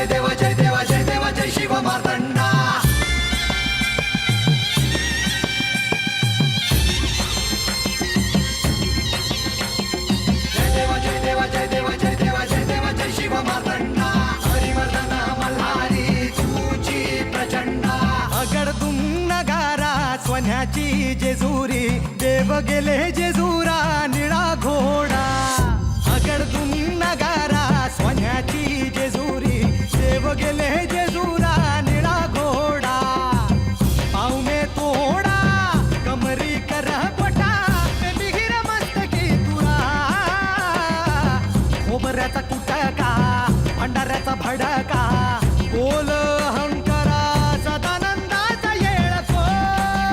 जय देव जय देव जय देव जय शिव मार्तंडा. जय देव जय देव जय देव जय देव जय देव जय शिव मार्तंडा. हरिवर्धन मल्हारी तुझी प्रचंडा. अगडतून नगारा सोन्याची जेजुरी, देव गेले जेजुरा निळा घोडा. अगडतून नगारा सोन्याची जेजुरी, देव गेले जेजुरा निळा घोडा. पावने तोडा कमरी कर पटा, बिहिर मस्तकी तुरा. खोबऱ्याचा कुटका भंडाऱ्याचा भडका, बोल अहंकारा सदानंदाचा येळकोट,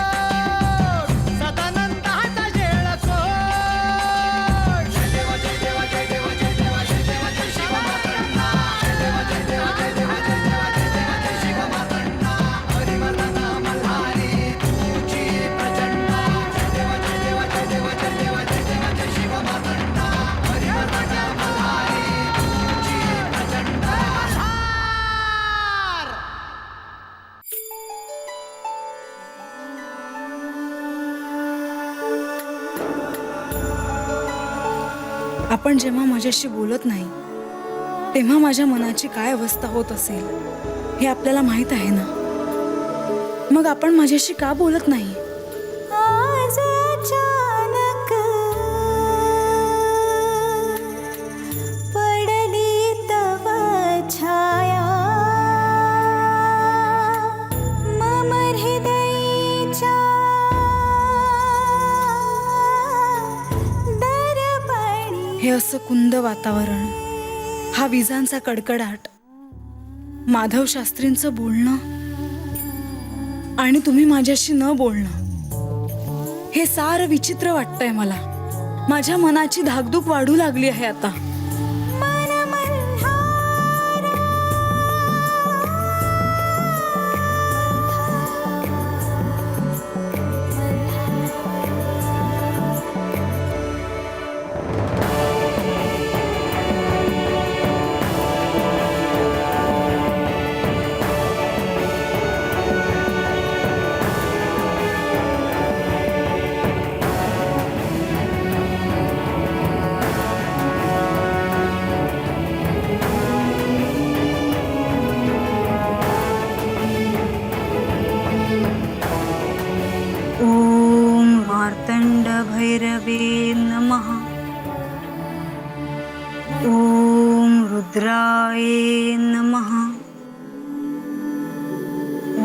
सदानंदाचा येळकोट. जय देव जय देव जय देव जय देव जय देव जय शिव मार्तंडा. जय देव जय देव जय देव जय देव जय देव जय शिव मार्तंडा. हरिवर्धन मल्हारी तुझी प्रचंडा. जय देव जय देव जय देव जय देव जय देव जय शिव मार्तंडा. हरिवर्धन मल्हारी तुझी प्रचंडा. आपण जेव्हा माझ्याशी बोलत नाही तेव्हा माझ्या मनाची काय अवस्था होत असेल हे आपल्याला माहित आहे ना. मग आपण माझ्याशी का बोलत नाही? आज अचानक पडली तव छाया, मम हृदयीच्या दर्पणी. हे असं कुंद वातावरण, हा विजांचा कडकडाट, माधव शास्त्रींचं बोलणं आणि तुम्ही माझ्याशी न बोलणं, हे सारं विचित्र वाटतंय मला. माझ्या मनाची धाकधूक वाढू लागली आहे आता. मन मल्हारा, ओम मार्तंड भैरवे नमः. ओम रुद्राय नमः.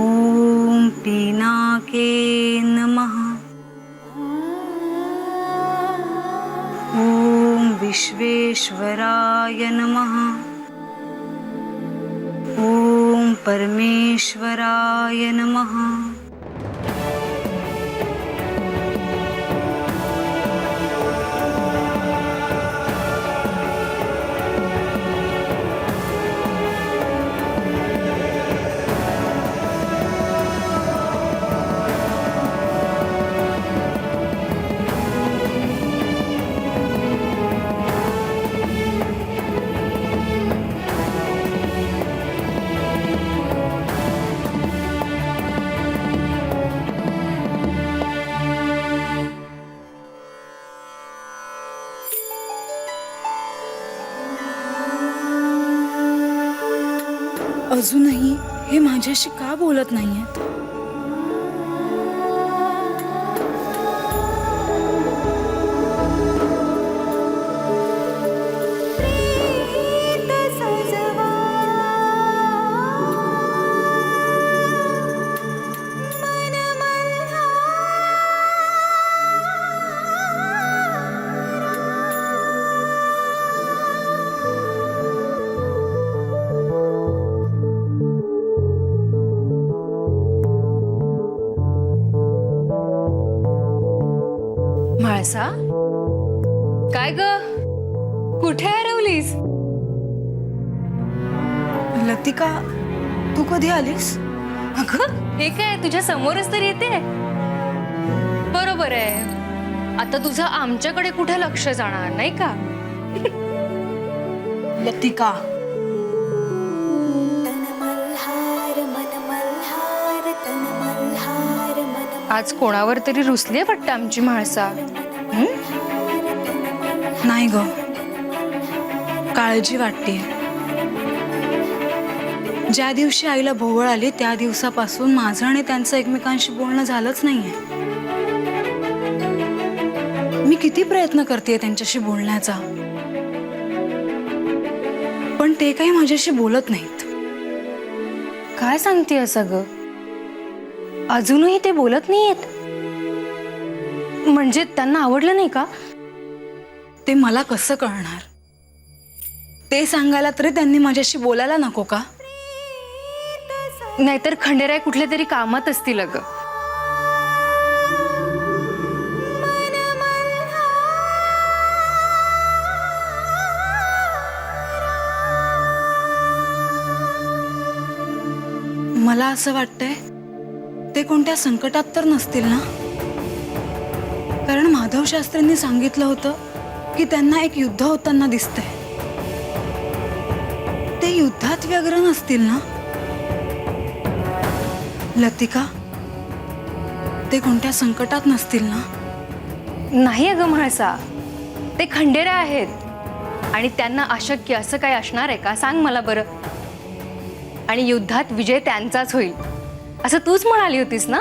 ओम पिनाके नमः. ओम विश्वेश्वराय नमः. ओम परमेश्वराय नमः. अजूनही हे माझ्याशी का बोलत नाहीयेत? प्रीत सजवा, मन मल्हारा. म्हाळसा, काय ग, कुठे हरवलीस? लतिका, तू कधी आलीस? अगं, हे काय, तुझ्या समोरच तर येते. बरोबर आहे, आता तुझं आमच्याकडे कुठे लक्ष जाणार नाही का? लतिका, आज कोणावर तरी रुसली वाटतं आमची म्हाळसा. नाही ग, काळजी वाटते. ज्या दिवशी आईला भोवळ आली त्या दिवसापासून माझं आणि त्यांचं एकमेकांशी बोलणं झालंच नाहीये. मी किती प्रयत्न करते त्यांच्याशी बोलण्याचा, पण ते काही माझ्याशी बोलत नाहीत. काय सांगते असं ग? अजूनही ते बोलत नाहीयेत? म्हणजे त्यांना आवडलं नाही का? ते मला कसं कळणार? ते सांगायला तरी त्यांनी माझ्याशी बोलायला नको का? नाहीतर खंडेराय कुठल्या तरी कामात असतील ग. मला असं वाटतंय ते कोणत्या संकटात तर नसतील ना, कारण माधव शास्त्रींनी सांगितलं होतं की त्यांना एक युद्ध होताना दिसतंय. ते युद्धात व्यग्र नसतील ना? लतिका, ते कोणत्या संकटात नसतील ना? नाही अगं म्हाळसा, ते खंडेराय आहेत आणि त्यांना अशक्य असं काय असणार आहे का? सांग मला बरं. आणि युद्धात विजय त्यांचाच होईल असं तूच म्हणाली होतीस ना?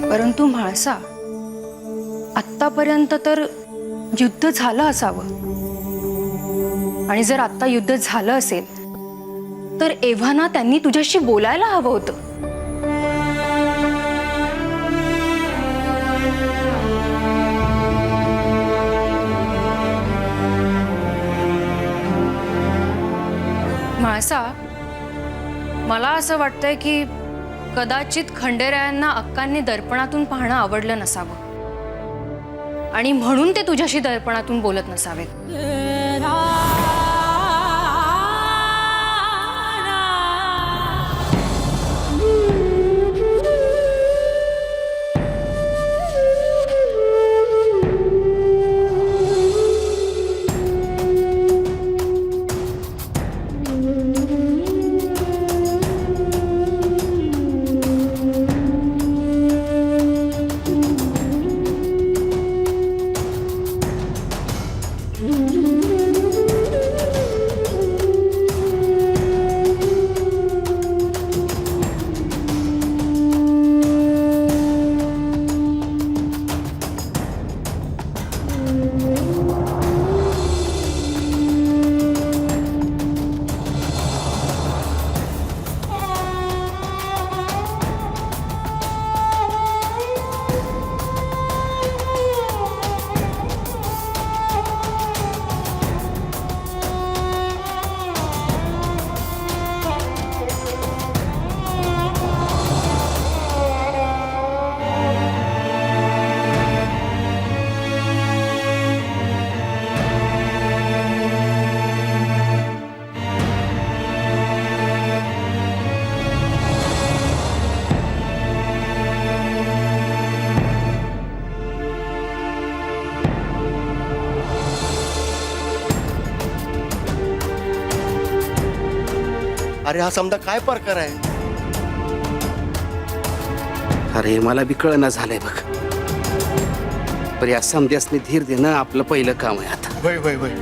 परंतु म्हाळसा, आत्तापर्यंत तर युद्ध झालं असावं. आणि जर आता युद्ध झालं असेल तर एव्हाना त्यांनी तुझ्याशी बोलायला हवं होतं. म्हाळसा, मला असं वाटतंय की कदाचित खंडेरायांना अक्कांनी दर्पणातून पाहणं आवडलं नसावं आणि म्हणून ते तुझ्याशी दर्पणातून बोलत नसावेत. अरे हा समजा काय प्रकार आहे? अरे मला बी कळना झालंय बघ. पण या समध्यासने धीर देणं आपलं पहिलं काम आहे आता. वय वय वय.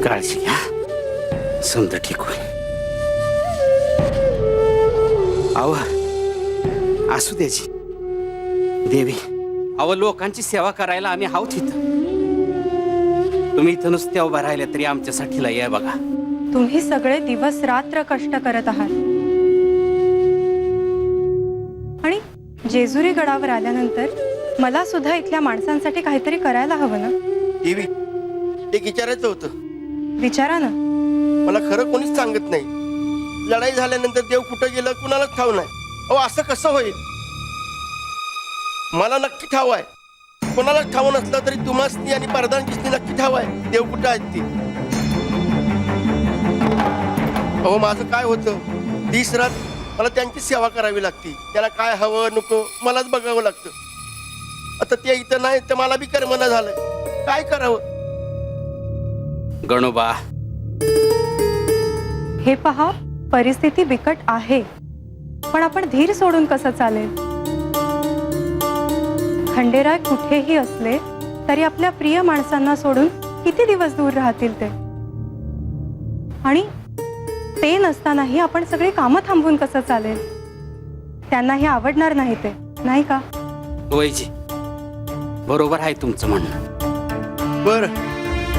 काळजी घ्या, समजा ठीक होईल. आव असू द्याची देवी. अव लोकांची सेवा करायला आम्ही आहोत इथं. तुम्ही इथं नुसत्या उभा राहिल्या तरी आमच्यासाठी लय आहे बघा. तुम्ही सगळे दिवस रात्र कष्ट करत आहात आणि जेजुरी गडावर आल्यानंतर मला सुद्धा इथल्या माणसांसाठी काहीतरी करायला हवं ना. देवी एक विचारायचं होतं. विचारा ना. मला खरं कोणीच सांगत नाही. लढाई झाल्यानंतर देव कुठं गेलं कुणालाच ठाव नाही. अहो असं कसं होईल? मला नक्की ठाव आहे. कोणालाच ठाव नसलं तरी तुम्हासनी आणि प्रधानजीसनी नक्की ठाव आहे देव कुठं आहेत ते. अहो माझं काय होतं, दिस रात मला त्यांची सेवा करावी लागते. त्याला काय हवं नको मलाच बघावं लागतं. आता ते इथं नाही तर मला बी कर्मना झालं. काय करावं? गणोबा, हे पहा, परिस्थिती बिकट आहे, पण आपण धीर सोडून कसं चालेल? खंडेराय कुठेही असले तरी आपल्या प्रिय माणसांना सोडून किती दिवस दूर राहतील ते? आणि ते नसतानाही आपण सगळी कामं थांबवून कसं चालेल? त्यांना हे आवडणार नाही, ते नाही का? वैजी, बरोबर आहे तुमचं म्हणणं. बर,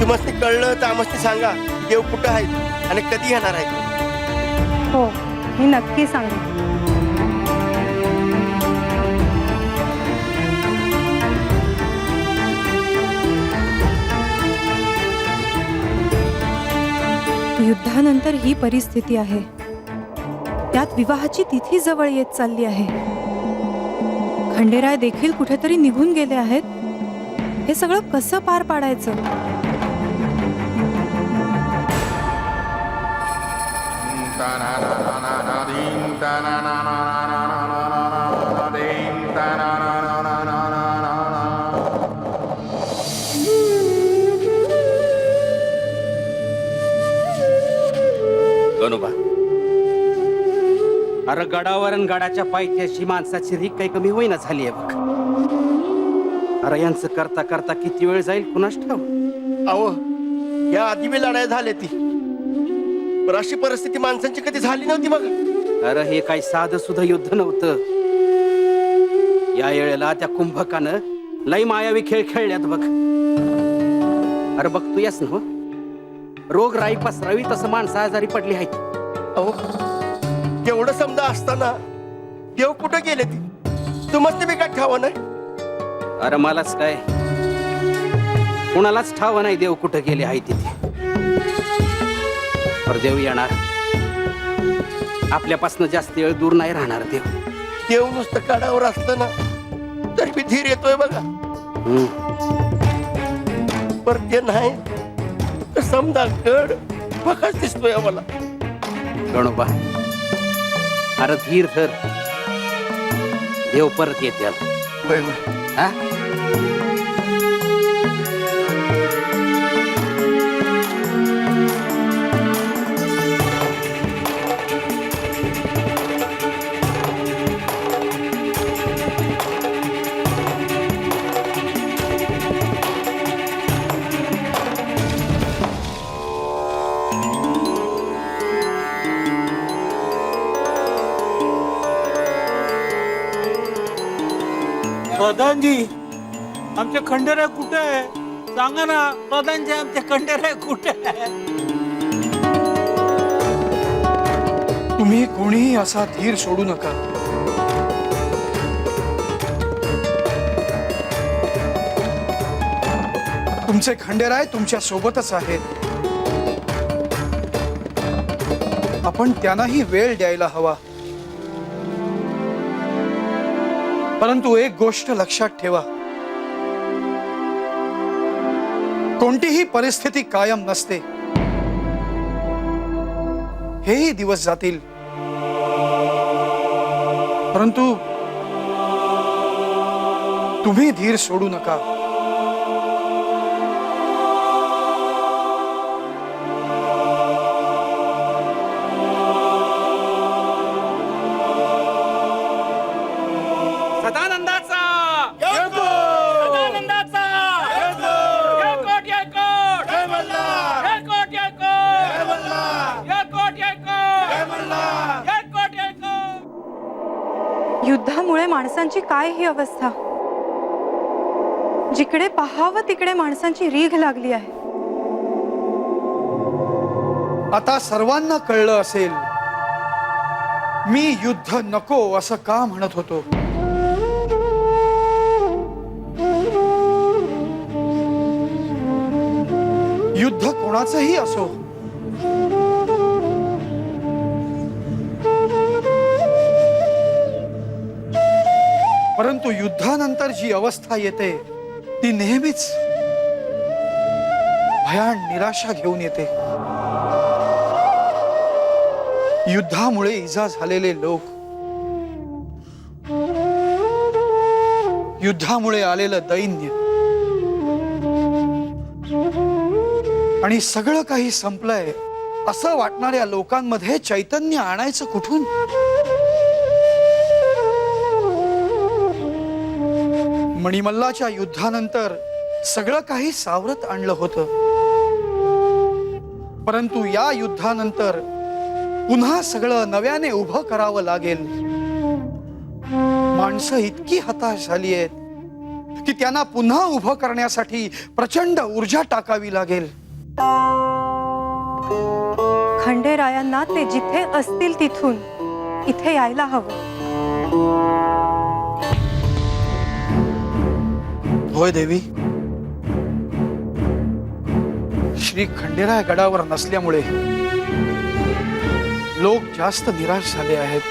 तुम्हाला कळलं तर आम्हाला सांगा देव कुठं आहेत आणि कधी येणार आहेत. हो, मी नक्की सांगेन. युद्धानंतर ही परिस्थिती आहे. त्यात विवाहाची तिथी जवळ येत चालली आहे. खंडेराय देखील कुठेतरी निघून गेले आहेत. हे सगळं कसं पार पाडायचं? गणोबा, अरे गडावर आणि गडाच्या पायथ्याशी माणसाची रीक काही कमी होईना झाली आहे बघ. अरे यांचं करता करता किती वेळ जाईल कुणास ठाव. अहो या आधी बी लढाई झाली ती, पण अशी परिस्थिती माणसांची कधी झाली नव्हती बघ. अरे हे काही साधं सुद्धा युद्ध नव्हतं. या वेळेला त्या कुंभकानं लई मायावी खेळ खेळल्यात बघ. अरे बघ तू यास ना, रोग राई पसरावी तसं माणसं आजारी पडली आहेत. अहो एवढं समजा असताना देव कुठं गेले ती तुम्हाला बी काय ठाव नाही. अरे मलाच काय, कुणालाच ठाव नाही देव कुठं गेले आहे तिथे. पर देव येणार, आपल्यापासून जास्त वेळ दूर नाही राहणार देव. देव नुसतं काढावर असतं ना तरी बी धीर येतोय बघा. पर ते नाही समजा गड फकच दिसतोय मला. गणोबा, अरे धीर धर, देव परत येते. हा, प्रधानजी, आमचे खंडेराय कुठे आहे? सांगा ना प्रधानजी, आमचे खंडेराय कुठे आहे? तुम्ही कोणीही असा धीर सोडू नका. तुमचे खंडेराय तुमच्या सोबतच आहेत. आपण त्यांनाही वेळ द्यायला हवा. परंतु एक गोष्ट लक्षात ठेवा, कोणतीही परिस्थिती कायम नसते. हेही दिवस जातील, परंतु तुम्ही धीर सोडू नका. युद्धामुळे माणसांची काय ही अवस्था? जिकडे पाहावं तिकडे माणसांची रीघ लागली आहे. आता सर्वांना कळलं असेल मी युद्ध नको असं का म्हणत होतो. युद्ध कोणाचंही असो, परंतु युद्धानंतर जी अवस्था येते ती नेहमीच भयान निराशा घेऊन येते. युद्धामुळे इजा झालेले लोक, युद्धामुळे आलेलं दैन्य आणि सगळं काही संपलंय असं वाटणाऱ्या लोकांमध्ये चैतन्य आणायचं कुठून. मणिमल्लाच्या युद्धानंतर सगळं काही सावरत आणलं होतं, परंतु या युद्धानंतर पुन्हा सगळं नव्याने उभं करावं लागेल. माणसं इतकी हताश झाली आहेत की त्यांना पुन्हा उभं करण्यासाठी प्रचंड ऊर्जा टाकावी लागेल. खंडेरायांना ते जिथे असतील तिथून इथे यायला हवं. होय देवी, श्री खंडेराय गडावर नसल्यामुळे लोक जास्त निराश झाले आहेत.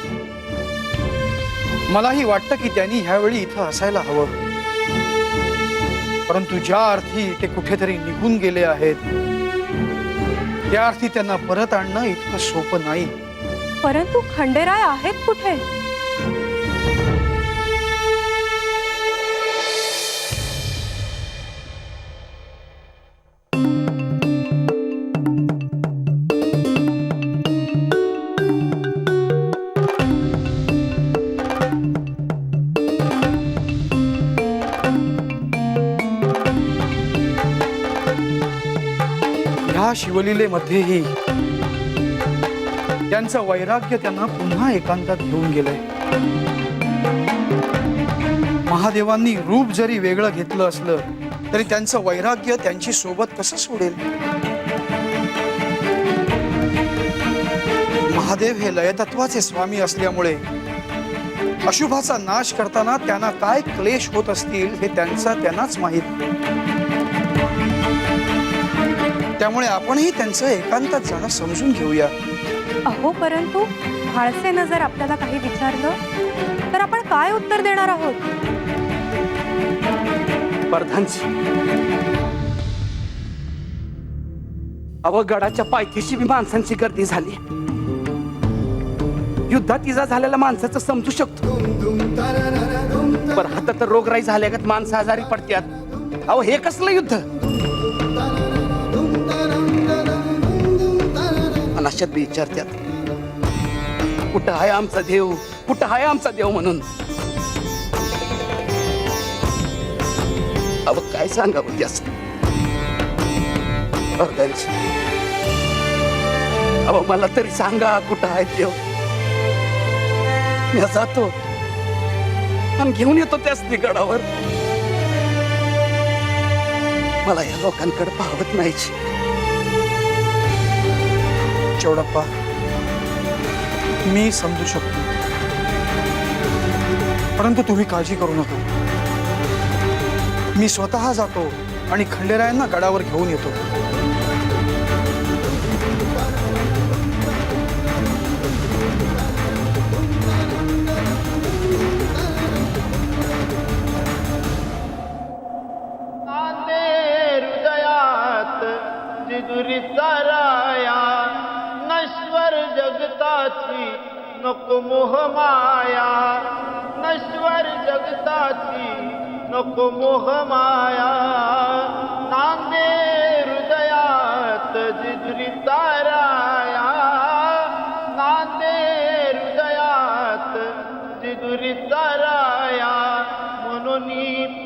मलाही वाटतं की त्यांनी ह्यावेळी इथं असायला हवं, परंतु ज्या अर्थी ते कुठेतरी निघून गेले आहेत त्या अर्थी त्यांना परत आणणं इतकं सोपं नाही. परंतु खंडेराय आहेत कुठे? ह्या शिवलीलेमध्येही त्यांचं वैराग्य त्यांना पुन्हा एकांतात घेऊन गेलंय. महादेवांनी रूप जरी वेगळं घेतलं असलं तरी त्यांचं वैराग्य त्यांची सोबत कसं सोडेल. महादेव हे लयतत्वाचे स्वामी असल्यामुळे अशुभाचा नाश करताना त्यांना काय क्लेश होत असतील हे त्यांनाच माहीत. त्यामुळे आपणही त्यांचं एकांतात जाणं समजून घेऊया. अहो, परंतु म्हाळसेनं जर आपल्याला काही विचारलं तर आपण काय उत्तर देणार आहोत? प्रधानजी, गडाच्या पायथ्याशी बी माणसांची गर्दी झाली. युद्धात इजा झालेल्या माणसाचं समजू शकतो, पण हातात तर रोगराई झाल्यागत माणसं आजारी पडतात. हे कसलं युद्ध? अनाशात बी विचारतात, कुठं आहे आमचा देव, कुठं आहे आमचा देव म्हणून. काय सांगावं त्यास. मला तरी सांगा, कुठं आहे देव. मी जातो आणि घेऊन येतो त्याच गडावर. मला या लोकांकडे पाहत नाही. चौडप्पा, मी समजू शकतो, परंतु तुम्ही काळजी करू नका. मी स्वतः जातो आणि खंडेरायांना गडावर घेऊन येतो. हृदयात जिजुरीचा राया, नश्वर जगताची नको मोह माया, नश्वर जगताची नको मोह माया. नांदे हृदयात जिजुरीचा राया, नांदे हृदयात जिजुरीचा राया. म्हणून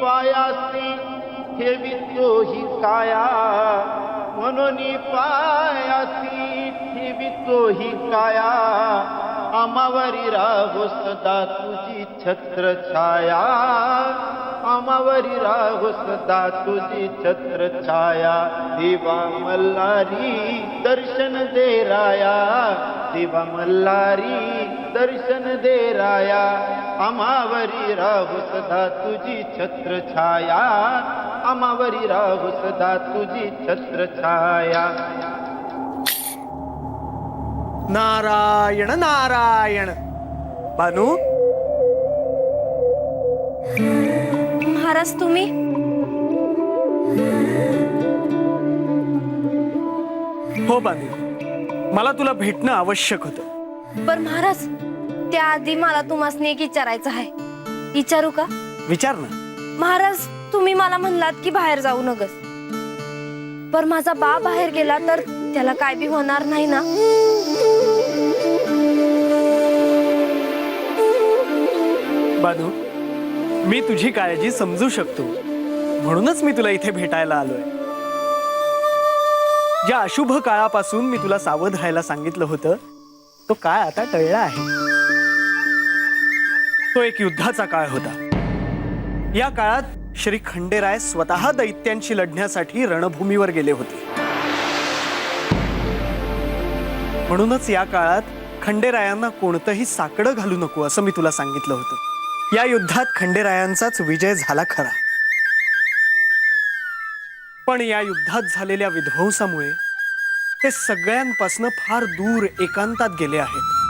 पायासी ठेवितो ही काया, म्हणून पायासी ठेवितो ही काया. आमावरी राहो सदा तुझी छत्र छाया आमावरी राहो सदा तुझी छत्र छाया देवा मल्हारी दर्शन दे राया देवा मल्हारी दर्शन दे राया आमावरी राहो सदा तुझी छत्र छाया आमावरी राहो सदा तुझी छत्र छाया. नारायण नारायण. बानू, महाराज तुम्ही हो बानू, मला तुला भेटणं आवश्यक होतं. पर महाराज त्याआधी मला तुम्हाला एक विचारायचं आहे. विचारू का? विचार ना. महाराज तुम्ही मला म्हणलात की बाहेर जाऊ नगस, पर माझा बा बाहेर गेला तर त्याला काय बी होणार नाही ना? बानू, मी तुझी काळजी समजू शकतो, म्हणूनच मी तुला इथे भेटायला आलोय. ज्या अशुभ काळापासून मी तुला सावध राहायला सांगितलं होतं तो काळ आता टळला आहे. तो एक युद्धाचा काळ होता. या काळात श्री खंडेराय स्वतः दैत्यांशी लढण्यासाठी रणभूमीवर गेले होते. म्हणूनच या काळात खंडेरायांना कोणतंही साकडं घालू नको असं मी तुला सांगितलं होतं. या युद्धात खंडेरायांचाच विजय झाला खरा, पण या युद्धात झालेल्या विध्वंसामुळे ते सगळ्यांपासून फार दूर एकांतात गेले आहेत.